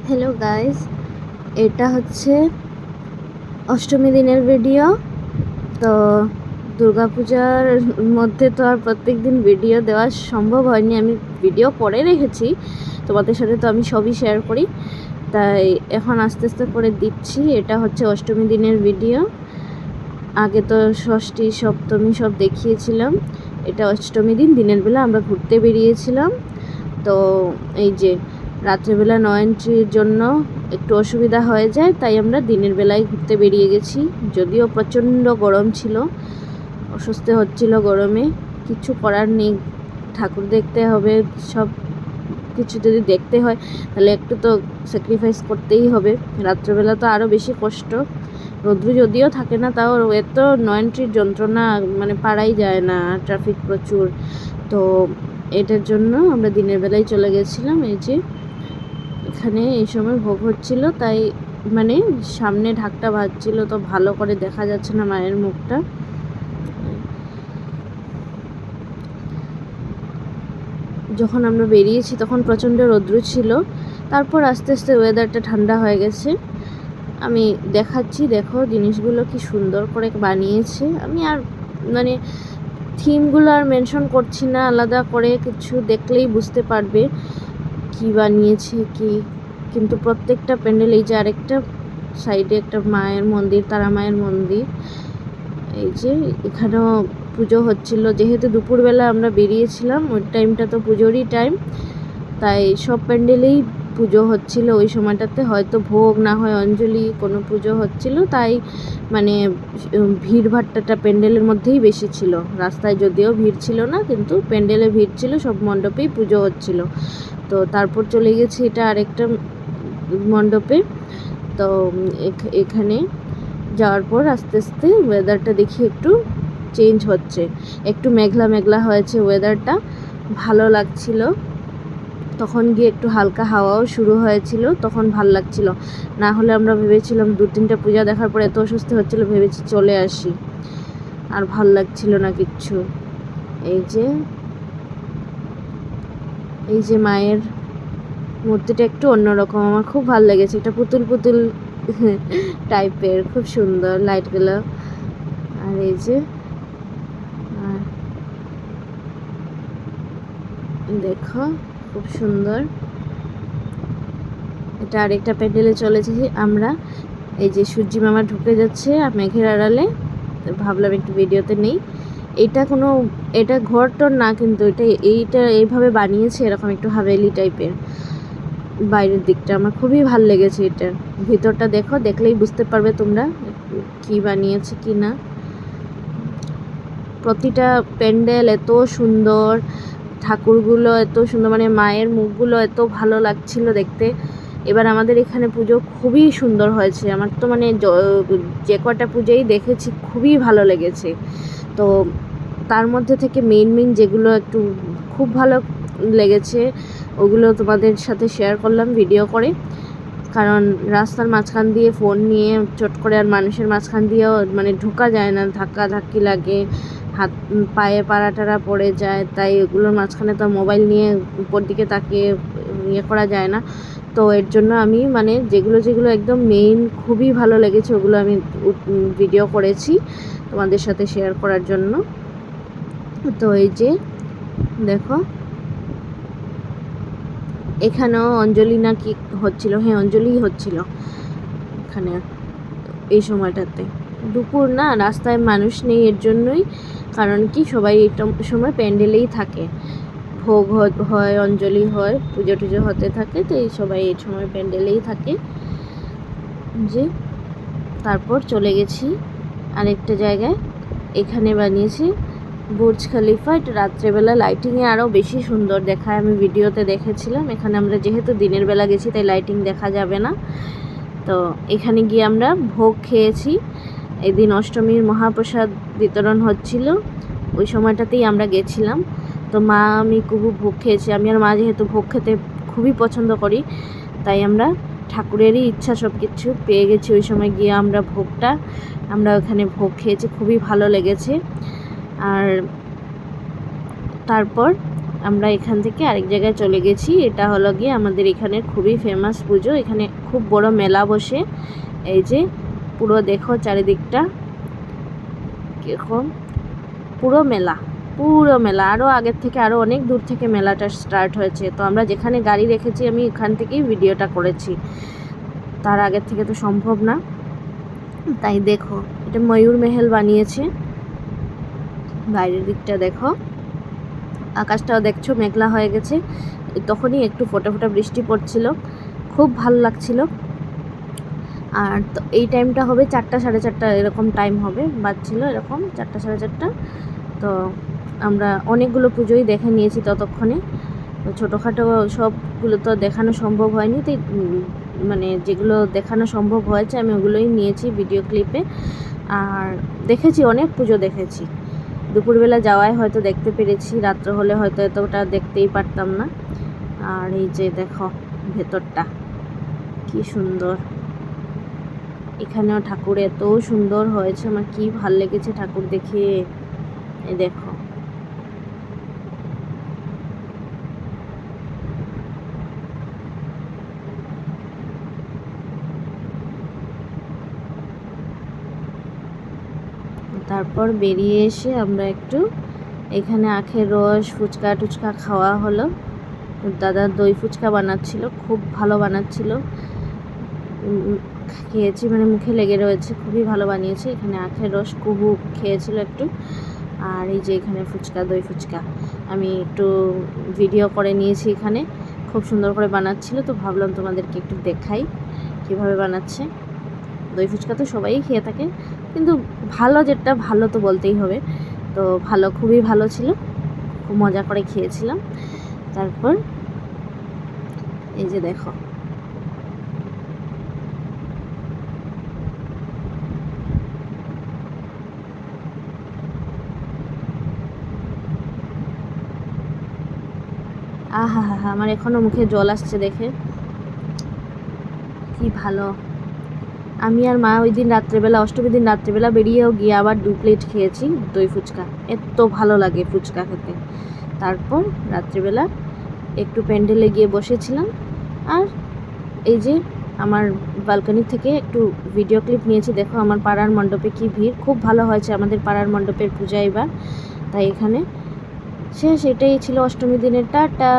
Hello guys, এটা হচ্ছে অষ্টমী দিনের ভিডিও। তো দুর্গাপূজার মধ্যে তো আর প্রত্যেক দিন ভিডিও দেওয়া সম্ভব হয়নি। আমি ভিডিও করে রেখেছি, তোমাদের সাথে তো আমি সবই শেয়ার করি, তাই এখন আস্তে আস্তে করে দিচ্ছি। এটা হচ্ছে অষ্টমী দিনের ভিডিও। আগে তো ষষ্ঠী সপ্তমী সব দেখিয়েছিলাম, এটা অষ্টমী দিন দিনের বেলা আমরা ঘুরতে বেরিয়েছিলাম। তো এই যে রাত্রেবেলা নো এন্ট্রির জন্য একটু অসুবিধা হয়ে যায়, তাই আমরা দিনের বেলায় ঘুরতে বেরিয়ে গেছি। যদিও প্রচণ্ড গরম ছিল, অস্বস্তি হচ্ছিল গরমে, কিছু করার নেই, ঠাকুর দেখতে হবে। সব কিছু যদি দেখতে হয় তাহলে একটু তো স্যাক্রিফাইস করতেই হবে। রাত্রেবেলা তো আরও বেশি কষ্ট, রৌদ্র যদিও থাকে না, তাও এত নো এন্ট্রির যন্ত্রণা, মানে পারাই যায় না, ট্রাফিক প্রচুর। তো এটার জন্য আমরা দিনের বেলায় চলে গেছিলাম। এই যে এখানে এই সময় ভোগ হচ্ছিল, তাই মানে সামনে ঢাকটা বাজছিল, তো ভালো করে দেখা যাচ্ছে না মায়ের মুখটা। যখন আমরা বেরিয়েছি তখন প্রচণ্ড রৌদ্র ছিল, তারপর আস্তে আস্তে ওয়েদারটা ঠান্ডা হয়ে গেছে। আমি দেখাচ্ছি, দেখো জিনিসগুলো কি সুন্দর করে বানিয়েছে। আমি আর মানে থিমগুলো আর মেনশন করছি না, আলাদা করে কিছু দেখলেই বুঝতে পারবে কি বানিয়েছে কি। কিন্তু প্রত্যেকটা প্যান্ডেল, এই যে আরেকটা সাইডে একটা মায়ের মন্দির, তারা মায়ের মন্দির, এই যে এখানেও পুজো হচ্ছিল। যেহেতু দুপুরবেলা আমরা বেরিয়েছিলাম, ওই টাইমটা তো পুজোরই টাইম, তাই সব প্যান্ডেলেই পুজো হচ্ছিল ওই সময়টাতে। হয়তো ভোগ না হয় অঞ্জলি কোনো পুজো হচ্ছিল, তাই মানে ভিড়ভাট্টাটা প্যান্ডেলের মধ্যেই বেশি ছিল। রাস্তায় যদিও ভিড় ছিল না, কিন্তু প্যান্ডেলে ভিড় ছিল, সব মণ্ডপেই পুজো হচ্ছিল। তো তারপর চলে গেছি এটা আরেকটা মণ্ডপে। তো এখানে যাওয়ার পর আস্তে আস্তে ওয়েদারটা দেখি একটু চেঞ্জ হচ্ছে, একটু মেঘলা মেঘলা হয়েছে ওয়েদারটা, ভালো লাগছিল। তখন গিয়ে একটু হালকা হাওয়াও শুরু হয়েছিল, তখন ভাল লাগছিল। না হলে আমরা ভেবেছিলাম 2-3টা পূজা দেখার পর এত অস্বস্তি হচ্ছিলো, ভেবেছি চলে আসি, আর ভাল লাগছিল না কিচ্ছু। এই যে মায়ের মূর্তিটা একটু অন্যরকম, আমার খুব ভালো লেগেছে। এটা পুতুল পুতুল টাইপের, খুব সুন্দর লাইটগুলো। আর এই যে দেখো খুব সুন্দর। এটা আরেকটা প্যান্ডেলে চলেছি আমরা। এই যে সূর্যি মামা ঢুকে যাচ্ছে মেঘের আড়ালে, ভাবলাম একটু ভিডিওতে নেই। এটা ঘর টর না, কিন্তু এইটা এইভাবে বানিয়েছে, এরকম একটু হাভেলি টাইপের বাইরের দিকটা। আমার খুবই ভালো লেগেছে। এটা ভিতরটা দেখো, দেখলেই বুঝতে পারবে তোমরা কি বানিয়েছে কি না। প্রতিটা প্যান্ডেল এত সুন্দর, ঠাকুরগুলো এত সুন্দর, মানে মায়ের মুখগুলো এত ভালো লাগছিল দেখতে। এবার আমাদের এখানে পুজো খুবই সুন্দর হয়েছে। আমার তো মানে যে কটা পুজোই দেখেছি খুবই ভালো লেগেছে। তো তার মধ্যে থেকে মেইন যেগুলো একটু খুব ভালো লেগেছে, ওগুলো তোমাদের সাথে শেয়ার করলাম ভিডিও করে। কারণ রাস্তার মাঝখান দিয়ে ফোন নিয়ে চট করে আর মানুষের মাঝখান দিয়েও মানে ঢোকা যায় না, ধাক্কি লাগে, হাত পায়ে পাড়া পড়ে যায়, তাই ওগুলোর মাঝখানে তো মোবাইল নিয়ে উপর দিকে তাকিয়ে ইয়ে করা যায় না। তো এর জন্য আমি মানে যেগুলো একদম মেইন খুবই ভালো লেগেছে, ওগুলো আমি ভিডিও করেছি তোমাদের সাথে শেয়ার করার জন্য। তো এই যে দেখো এখানেও অঞ্জলি না কি হচ্ছিল, হ্যাঁ অঞ্জলি হচ্ছিল এখানে এই সময়টাতে। দুপুর না, রাস্তায় মানুষ নেই, এর জন্যই। কারণ কি সবাই এই সময় প্যান্ডেলেই থাকে, ভোগ হয়, অঞ্জলি হয়, পুজো টুজো হতে থাকে, তো এই সবাই এই সময় প্যান্ডেলেই থাকে। যে তারপর চলে গেছি আরেকটা জায়গায়, এখানে বানিয়েছি বুর্জ খলিফা। এটা রাত্রেবেলা লাইটিংয়ে আরও বেশি সুন্দর দেখায়, আমি ভিডিওতে দেখেছিলাম। এখানে আমরা যেহেতু দিনের বেলা গেছি, তাই লাইটিং দেখা যাবে না। তো এখানে গিয়ে আমরা ভোগ খেয়েছি। এদিন অষ্টমীর মহাপ্রসাদ বিতরণ হচ্ছিল, ওই সময়টাতেই আমরা গেছিলাম। তো মা আমি খুব ভোগ খেয়েছি। আমি আর মা যেহেতু ভোগ খেতে খুবই পছন্দ করি, তাই আমরা ঠাকুরেরই ইচ্ছা সব কিছু পেয়ে গেছি। ওই সময় গিয়ে আমরা ওখানে ভোগ খেয়েছি, খুবই ভালো লেগেছে। আর তারপর আমরা এখান থেকে আরেক জায়গায় চলে গেছি। এটা হলো গিয়ে আমাদের এখানের খুবই ফেমাস পুজো। এখানে খুব বড় মেলা বসে। এই যে পুরো দেখো চারিদিকটা কিরকম, পুরো মেলা আরও আগের থেকে আরও অনেক দূর থেকে মেলাটা স্টার্ট হয়েছে। তো আমরা যেখানে গাড়ি রেখেছি আমি এখান থেকেই ভিডিওটা করেছি, তার আগের থেকে তো সম্ভব না। তাই দেখো এটা ময়ূর মেহেল বানিয়েছে। বাইরের দিকটা দেখো, আকাশটাও দেখছো মেঘলা হয়ে গেছে। তখনই একটু ফোঁটা ফোঁটা বৃষ্টি পড়ছিল, খুব ভালো লাগছিল। আর তো এই টাইমটা হবে 4টা 4:30 এরকম টাইম হবে, বাজছিল এরকম 4টা 4:30। তো আমরা অনেকগুলো পুজোই দেখে নিয়েছি ততক্ষণে। তো ছোটোখাটো সবগুলো তো দেখানো সম্ভব হয়নি, তাই মানে যেগুলো দেখানো সম্ভব হয়েছে আমি ওগুলোই নিয়েছি ভিডিও ক্লিপে। আর দেখেছি, অনেক পুজো দেখেছি। দুপুরবেলা যাওয়ায় হয়তো দেখতে পেরেছি, রাত্র হলে হয়তো এতটা দেখতেই পারতাম না। আর এই যে দেখো ভেতরটা কি সুন্দর, এখানেও ঠাকুর এত সুন্দর হয়েছে, আমার কি ভাল লেগেছে ঠাকুর দেখে। এই দেখো তারপর বেরিয়ে এসে আমরা একটু এখানে আখের রস ফুচকা টুচকা খাওয়া হলো। দাদা দই ফুচকা বানাচ্ছিল, খুব ভালো বানাচ্ছিল। খেয়েছি, মানে মুখে লেগে রয়েছে, খুবই ভালো বানিয়েছে। এখানে আখের রস কুহু খেয়েছিল একটু। আর এই যে এখানে ফুচকা, দই ফুচকা আমি একটু ভিডিও করে নিয়েছি। এখানে খুব সুন্দর করে বানাচ্ছিল, তো ভাবলাম তোমাদেরকে একটু দেখাই কীভাবে বানাচ্ছে। দই ফুচকা তো সবাই খেয়ে থাকে, কিন্তু ভালো যেটা ভালো তো বলতেই হবে। তো ভালো, খুবই ভালো ছিল, খুব মজা করে খেয়েছিলাম। তারপর এই যে দেখো আহা হা হা, আমার এখনও মুখে জল আসছে দেখে, কি ভালো। আমি আর মা ওই দিন রাত্রেবেলা, অষ্টমীর দিন রাত্রেবেলা বেরিয়েও গিয়ে আবার 2 প্লেট খেয়েছি দই ফুচকা। এত ভালো লাগে ফুচকা খেতে। তারপর রাত্রিবেলা একটু প্যান্ডেলে গিয়ে বসেছিলাম। আর এই যে আমার ব্যালকনি থেকে একটু ভিডিও ক্লিপ নিয়েছি। দেখো আমার পাড়ার মণ্ডপে কি ভিড়, খুব ভালো হয়েছে আমাদের পাড়ার মণ্ডপের পূজা এবার। তাই এখানে শেষ, এটাই ছিল অষ্টমী দিনের। টাটা।